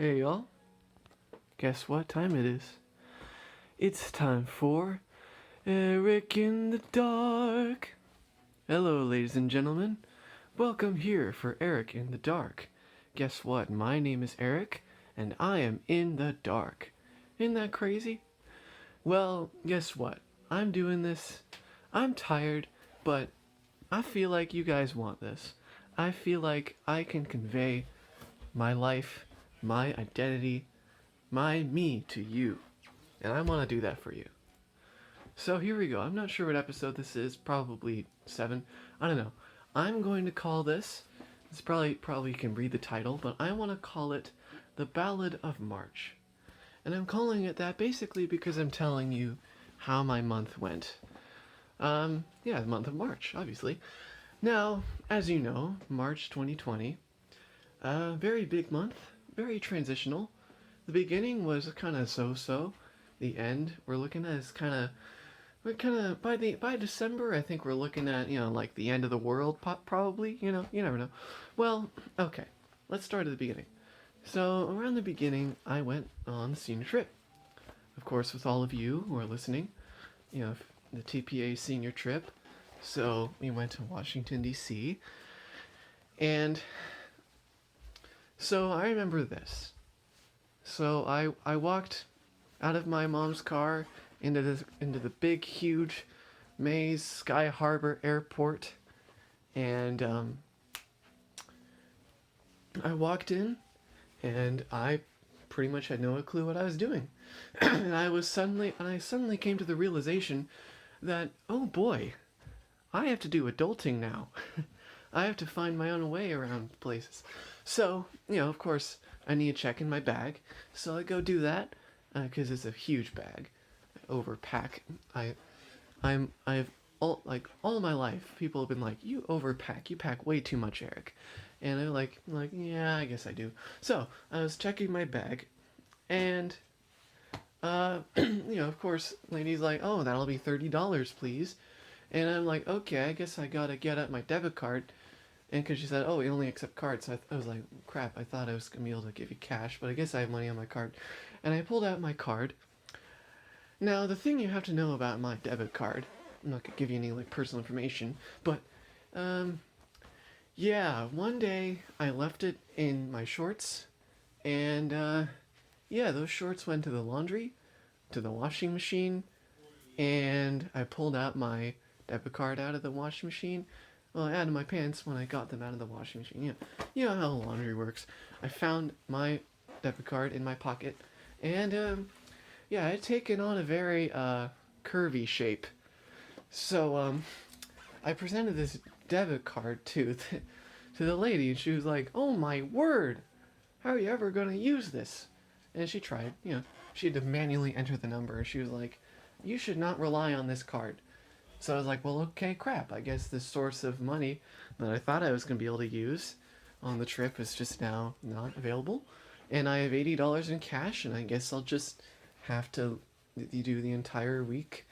Hey y'all, guess what time it is? It's time for Eric in the Dark. Hello, ladies and gentlemen. Welcome here for Eric in the Dark. Guess what? My name is Eric, and I am in the dark. Isn't that crazy? Well, guess what? I'm doing this. I'm tired, but I feel like you guys want this. I feel like I can convey my life, my identity, my me to you. And I want to do that for you. So here we go. I'm not sure what episode this is. Probably 7. I don't know. I'm going to call this. It's probably you can read the title, but I want to call it the Ballad of March. And I'm calling it that basically because I'm telling you how my month went. The month of March, obviously. Now, as you know, March 2020, very big month, very transitional. The beginning was kind of so-so. The end we're looking at is kind of by December I think we're looking at like the end of the world probably. You never know. Well, okay, let's start at the beginning. So around the beginning I went on the senior trip, of course, with all of you who are listening. The TPA senior trip. So we went to Washington D.C. and so I remember this. So I walked out of my mom's car into the big huge Mays Sky Harbor Airport, and I walked in, and I pretty much had no clue what I was doing, and I suddenly came to the realization that, oh boy, I have to do adulting now. I have to find my own way around places. So, of course, I need to check in my bag. So I go do that, because it's a huge bag. I overpack. I've all my life, people have been like, you overpack. You pack way too much, Eric. And I'm like, yeah, I guess I do. So I was checking my bag, and of course, lady's like, oh, that'll be $30, please. And I'm like, okay, I guess I gotta get out my debit card. And because she said, oh, we only accept cards. So I was like, crap, I thought I was going to be able to give you cash, but I guess I have money on my card. And I pulled out my card. Now, the thing you have to know about my debit card, I'm not going to give you any personal information, but one day I left it in my shorts, and those shorts went to the laundry, to the washing machine, and I pulled out my debit card out of the washing machine. Well, out of my pants when I got them out of the washing machine. You know how laundry works. I found my debit card in my pocket, and it had taken on a very curvy shape. So I presented this debit card to the lady, and she was like, "Oh my word, how are you ever gonna use this?" And she tried. She had to manually enter the number, and she was like, "You should not rely on this card." So I was like, well, okay, crap. I guess the source of money that I thought I was going to be able to use on the trip is just now not available. And I have $80 in cash, and I guess I'll just have to do the entire week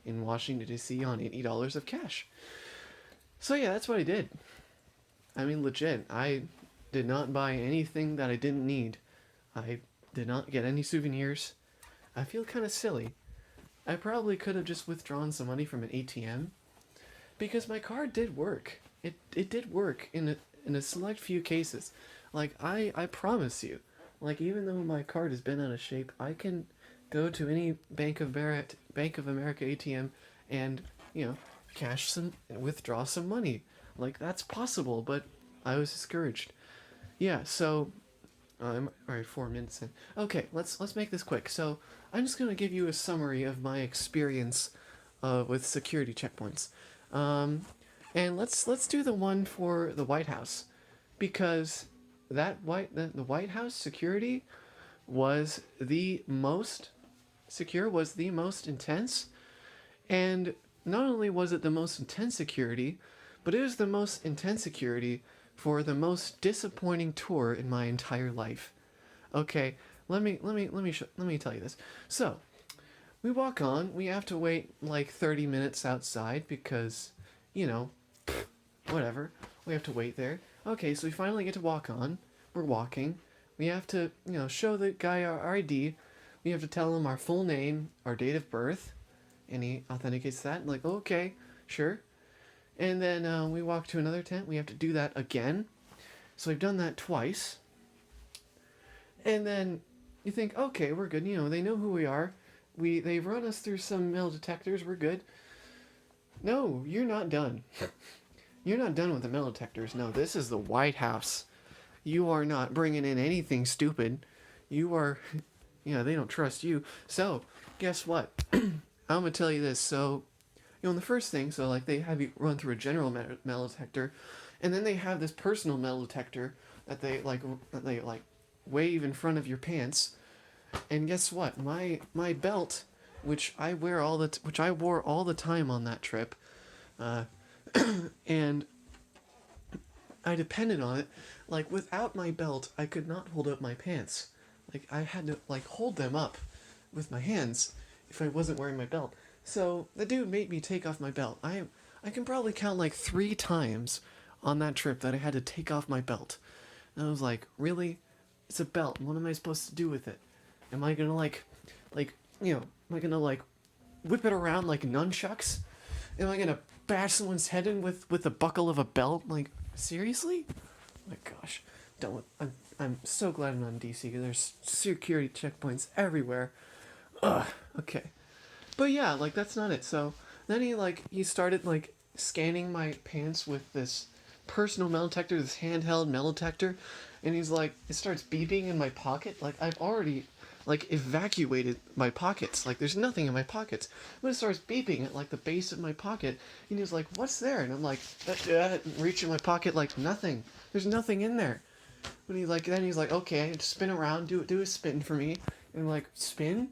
in Washington, D.C. on $80 of cash. So yeah, that's what I did. I mean, legit. I did not buy anything that I didn't need. I did not get any souvenirs. I feel kind of silly. I probably could have just withdrawn some money from an ATM, because my card did work. It did work in a select few cases. I promise you, even though my card has been out of shape, I can go to any Bank of America ATM and withdraw some money. That's possible, but I was discouraged. Yeah, so I'm alright. 4 minutes in. Okay, let's make this quick. So I'm just gonna give you a summary of my experience with security checkpoints, and let's do the one for the White House, because the White House security was the most secure, was the most intense, and not only was it the most intense security, but it was the most intense security for the most disappointing tour in my entire life. Okay, let me tell you this. So, we walk on. We have to wait 30 minutes outside because, whatever. We have to wait there. Okay, so we finally get to walk on. We're walking. We have to, show the guy our ID. We have to tell him our full name, our date of birth, and he authenticates that. Like, okay, sure. And then we walk to another tent. We have to do that again. So we've done that twice. And then you think, okay, we're good. They know who we are. They've run us through some metal detectors. We're good. No, you're not done. You're not done with the metal detectors. No, this is the White House. You are not bringing in anything stupid. You are, they don't trust you. So, guess what? I'm gonna tell you this. So, the first thing, so like they have you run through a general metal detector, and then they have this personal metal detector that they wave in front of your pants. And guess what? My belt, which I wore all the time on that trip, and I depended on it. Like, without my belt, I could not hold up my pants. Like, I had to hold them up with my hands if I wasn't wearing my belt. So the dude made me take off my belt. I can probably count 3 times on that trip that I had to take off my belt. And I was like, really? It's a belt. What am I supposed to do with it? Am I gonna am I gonna whip it around like nunchucks? Am I gonna bash someone's head in with the buckle of a belt? Like, seriously? Oh my gosh. I'm so glad I'm not in DC because there's security checkpoints everywhere. Ugh. Okay. But yeah, that's not it. So then he started scanning my pants with this personal metal detector, this handheld metal detector, and he's like, it starts beeping in my pocket. Like, I've already evacuated my pockets. Like, there's nothing in my pockets. But it starts beeping at the base of my pocket, and he's like, what's there? And I'm like, reach in my pocket, nothing. There's nothing in there. But then he's like, okay, spin around, do a spin for me. And I'm like, spin?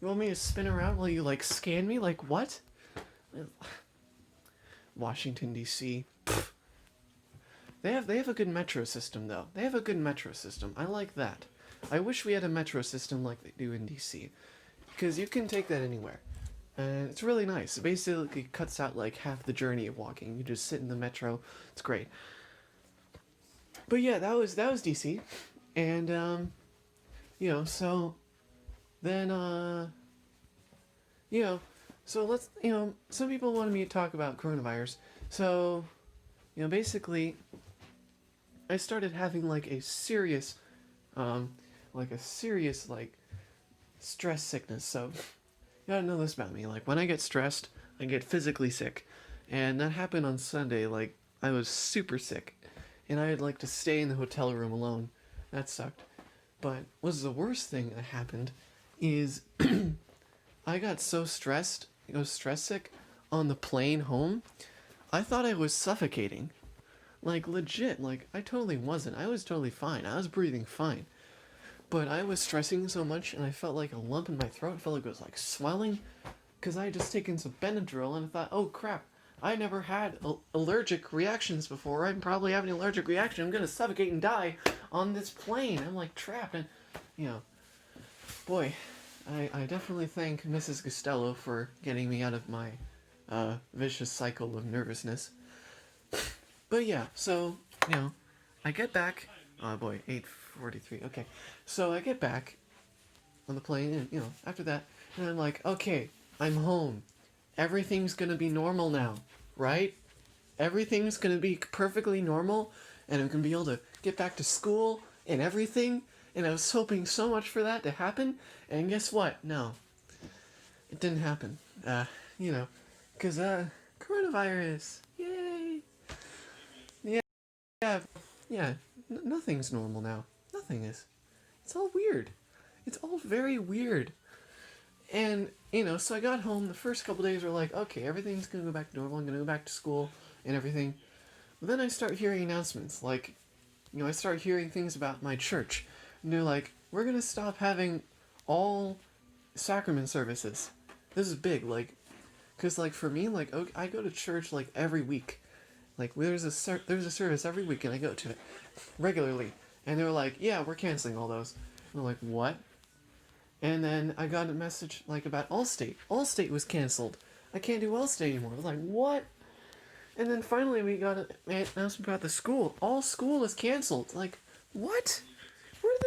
You want me to spin around while you scan me? Like, what? Washington D.C. They have a good metro system though. They have a good metro system. I like that. I wish we had a metro system like they do in DC, because you can take that anywhere, and it's really nice. It basically cuts out half the journey of walking. You just sit in the metro. It's great. But yeah, that was DC, and so then so let's some people wanted me to talk about coronavirus. So basically, I started having a serious stress sickness. So you gotta know this about me. When I get stressed, I get physically sick, and that happened on Sunday. I was super sick, and I had to stay in the hotel room alone. That sucked. But what's the worst thing that happened is I got so stressed, stress sick on the plane home. I thought I was suffocating. Legit, I totally wasn't. I was totally fine. I was breathing fine. But I was stressing so much, and I felt like a lump in my throat. I felt like it was swelling, because I had just taken some Benadryl, and I thought, oh crap, I never had allergic reactions before. I'm probably having an allergic reaction. I'm gonna suffocate and die on this plane. I'm trapped, and boy, I definitely thank Mrs. Costello for getting me out of my vicious cycle of nervousness. But yeah, so, I get back. Oh boy, 8:43. Okay. So I get back on the plane, and, after that, and I'm like, okay, I'm home. Everything's gonna be normal now, right? Everything's gonna be perfectly normal, and I'm gonna be able to get back to school and everything. And I was hoping so much for that to happen, and guess what? No. It didn't happen. Because, coronavirus. Yay! Yeah, nothing's normal now. Nothing is. It's all weird. It's all very weird. And, so I got home. The first couple days were okay, everything's gonna go back to normal. I'm gonna go back to school and everything. But then I start hearing announcements. I start hearing things about my church. And they're we're gonna stop having all sacrament services. This is big. Because, for me, I go to church, every week. There's a service every week, and I go to it regularly. And they were yeah, we're canceling all those. And I'm what? And then I got a message, about Allstate. Allstate was canceled. I can't do Allstate anymore. I was what? And then finally we got an announcement about the school. All school is canceled. What? Where did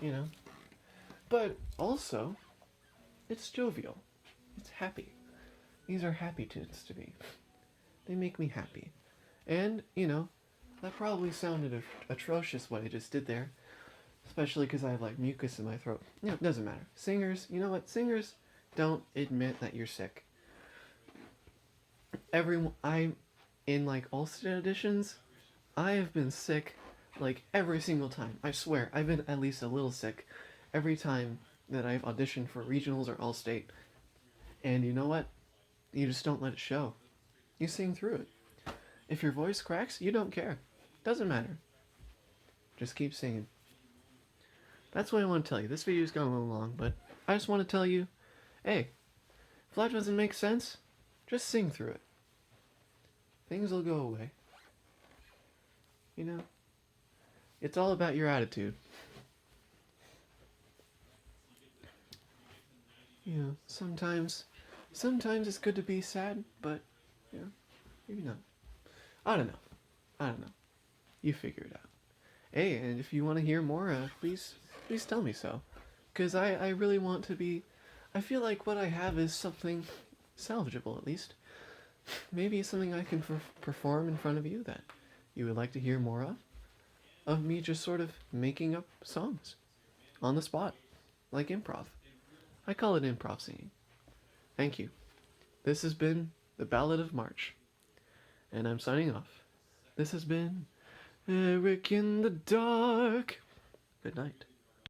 you know. But also, it's jovial. It's happy. These are happy tunes to me. They make me happy. And, that probably sounded atrocious what I just did there. Especially because I have like mucus in my throat. It doesn't matter. Singers, you know what? Singers don't admit that you're sick. I'm in like Allstate auditions. I have been sick like every single time. I swear, I've been at least a little sick every time that I've auditioned for regionals or Allstate. And you know what? You just don't let it show. You sing through it. If your voice cracks, you don't care. Doesn't matter. Just keep singing. That's what I want to tell you. This video's gone a little long, but I just want to tell you, hey, if life doesn't make sense, just sing through it. Things will go away. It's all about your attitude. Sometimes it's good to be sad, but, maybe not. I don't know. You figure it out. Hey, and if you want to hear more, please tell me so. Because I really want to be... I feel like what I have is something salvageable, at least. Maybe it's something I can perform in front of you that you would like to hear more of. Of me just sort of making up songs. On the spot. Like improv. I call it improv singing. Thank you. This has been the Ballad of March. And I'm signing off. This has been Eric in the Dark. Good night.